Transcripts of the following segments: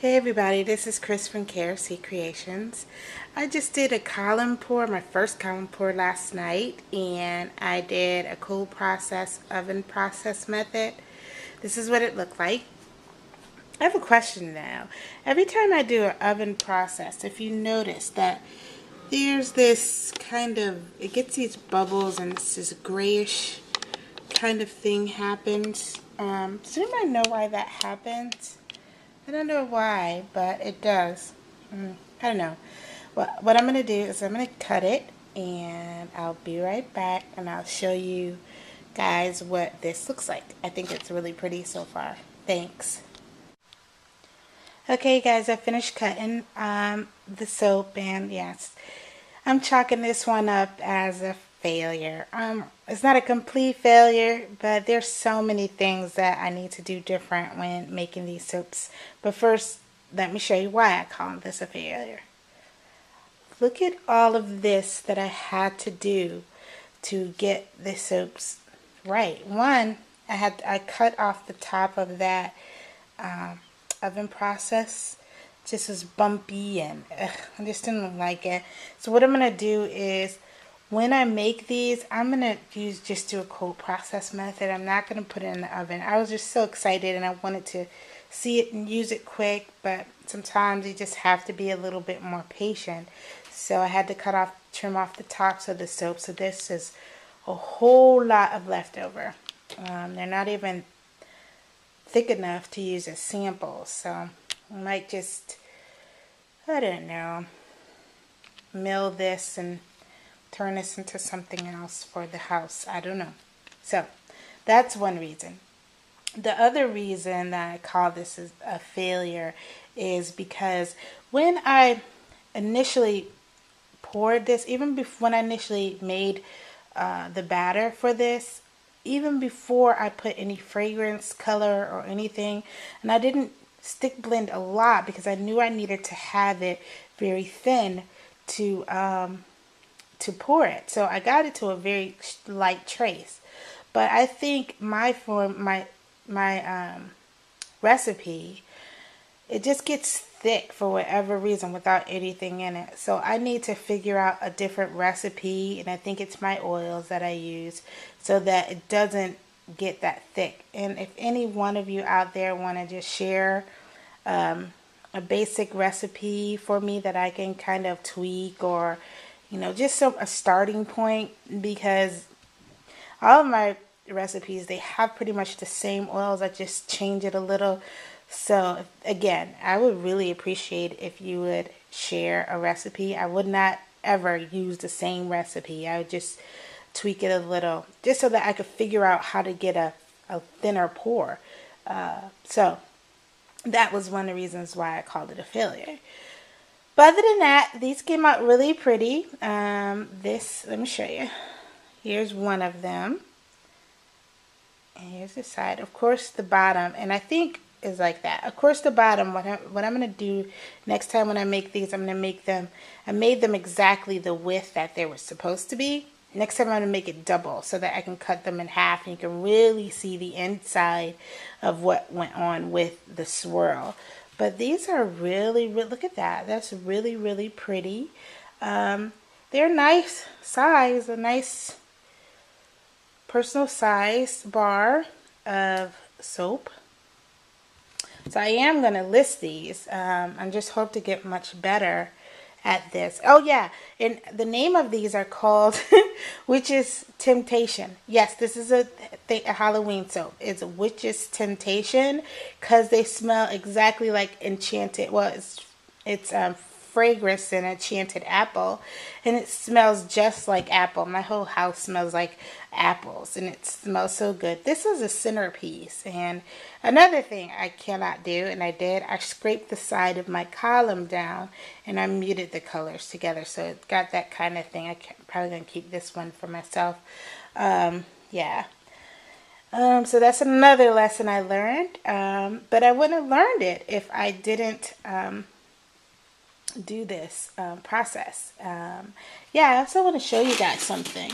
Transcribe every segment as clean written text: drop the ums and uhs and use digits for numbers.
Hey everybody, this is Chris from KRC Creations. I just did a column pour, my first column pour last night, and I did a cold process, oven process method. This is what it looked like. I have a question now. Every time I do an oven process, if you notice that there's this kind of, it gets these bubbles and it's this grayish kind of thing happens. Does anybody know why that happens? I don't know why, but it does. I don't know. Well, what I'm going to do is I'm going to cut it, and I'll be right back, and I'll show you guys what this looks like. I think it's really pretty so far. Thanks. Okay, guys, I finished cutting the soap, and yes, I'm chalking this one up as a failure. It's not a complete failure, but there's so many things that I need to do different when making these soaps. But first, let me show you why I call this a failure. Look at all of this that I had to do to get the soaps right. One, I cut off the top of that oven process. Just was bumpy and I just didn't like it. So what I'm going to do is when I make these, I'm going to just do a cold process method. I'm not going to put it in the oven. I was just so excited and I wanted to see it and use it quick, but sometimes you just have to be a little bit more patient. So I had to trim off the tops of the soap. So this is a whole lot of leftover. They're not even thick enough to use as samples. So I might just, I don't know, mill this and turn this into something else for the house. I don't know. So that's one reason. The other reason that I call this a failure is because when I initially poured this, even before when I initially made the batter for this, even before I put any fragrance, color, or anything, and I didn't stick blend a lot because I knew I needed to have it very thin to pour it. So I got it to a very light trace. But I think my recipe, it just gets thick for whatever reason without anything in it. So I need to figure out a different recipe, and I think it's my oils that I use so that it doesn't get that thick. And if any one of you out there want to just share a basic recipe for me that I can kind of tweak, or just a starting point, because all of my recipes, they have pretty much the same oils. I just change it a little. So again, I would really appreciate if you would share a recipe. I would not ever use the same recipe. I would just tweak it a little just so that I could figure out how to get a thinner pour. So that was one of the reasons why I called it a failure. But other than that, these came out really pretty. Let me show you. Here's one of them. And here's the side. Of course, the bottom, and I think is like that. Of course, the bottom, what I'm going to do next time when I make these, I'm going to make them, I made them exactly the width that they were supposed to be. Next time I'm going to make it double so that I can cut them in half and you can really see the inside of what went on with the swirl. But these are really, look at that. That's really, really pretty. They're nice size, a nice personal size bar of soap. So I am going to list these. I just hope to get much better at this. Oh yeah, and the name of these are called Witch's Temptation. Yes, this is a Halloween soap. It's Witch's Temptation because they smell exactly like enchanted. Well, it's fragrance and enchanted apple, and it smells just like apple. My whole house smells like apples, and it smells so good. This is a centerpiece. And another thing I cannot do, and I scraped the side of my column down and I muted the colors together, so it got that kind of thing. I'm probably gonna keep this one for myself. Yeah. So that's another lesson I learned, but I wouldn't have learned it if I didn't do this process. Yeah, I also want to show you guys something.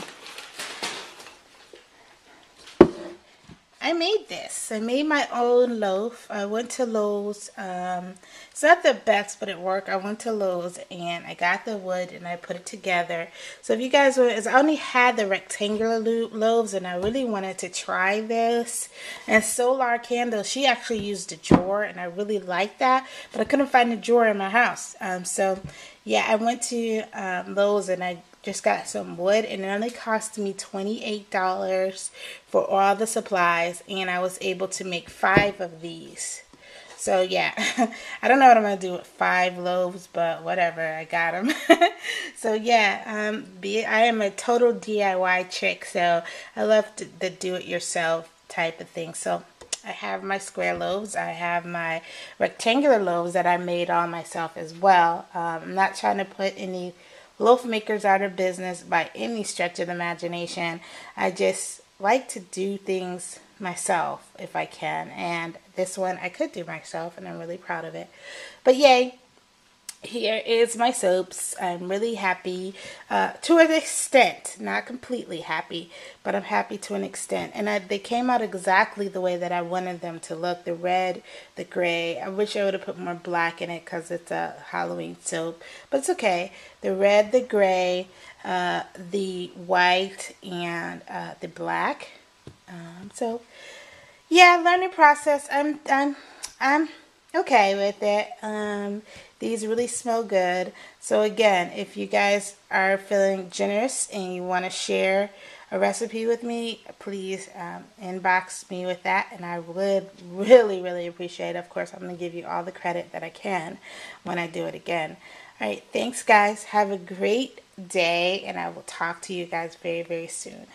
I made this. I made my own loaf. I went to Lowe's. It's not the best, but it worked. I went to Lowe's and I got the wood and I put it together. So if you guys want, I only had the rectangular loaves and I really wanted to try this. And Solar Candle, she actually used a drawer and I really liked that, but I couldn't find a drawer in my house. So yeah, I went to Lowe's and I just got some wood and it only cost me $28 for all the supplies, and I was able to make 5 of these. So yeah, I don't know what I'm gonna do with 5 loaves, but whatever, I got them. So yeah, I am a total DIY chick, so I love the do-it-yourself type of thing. So I have my square loaves, I have my rectangular loaves that I made all myself as well. I'm not trying to put any loaf makers out of business by any stretch of the imagination. I just like to do things myself if I can, and this one I could do myself and I'm really proud of it. But yay, here is my soaps. I'm really happy to an extent, not completely happy, but I'm happy to an extent. And they came out exactly the way that I wanted them to look. The red, the gray. I wish I would have put more black in it because it's a Halloween soap, but it's okay. The red, the gray, the white, and the black. So yeah, learning process. I'm okay with it. These really smell good. So again, if you guys are feeling generous and you want to share a recipe with me, please inbox me with that, and I would really appreciate it. Of course, I'm going to give you all the credit that I can when I do it again. All right, thanks guys. Have a great day, and I will talk to you guys very soon.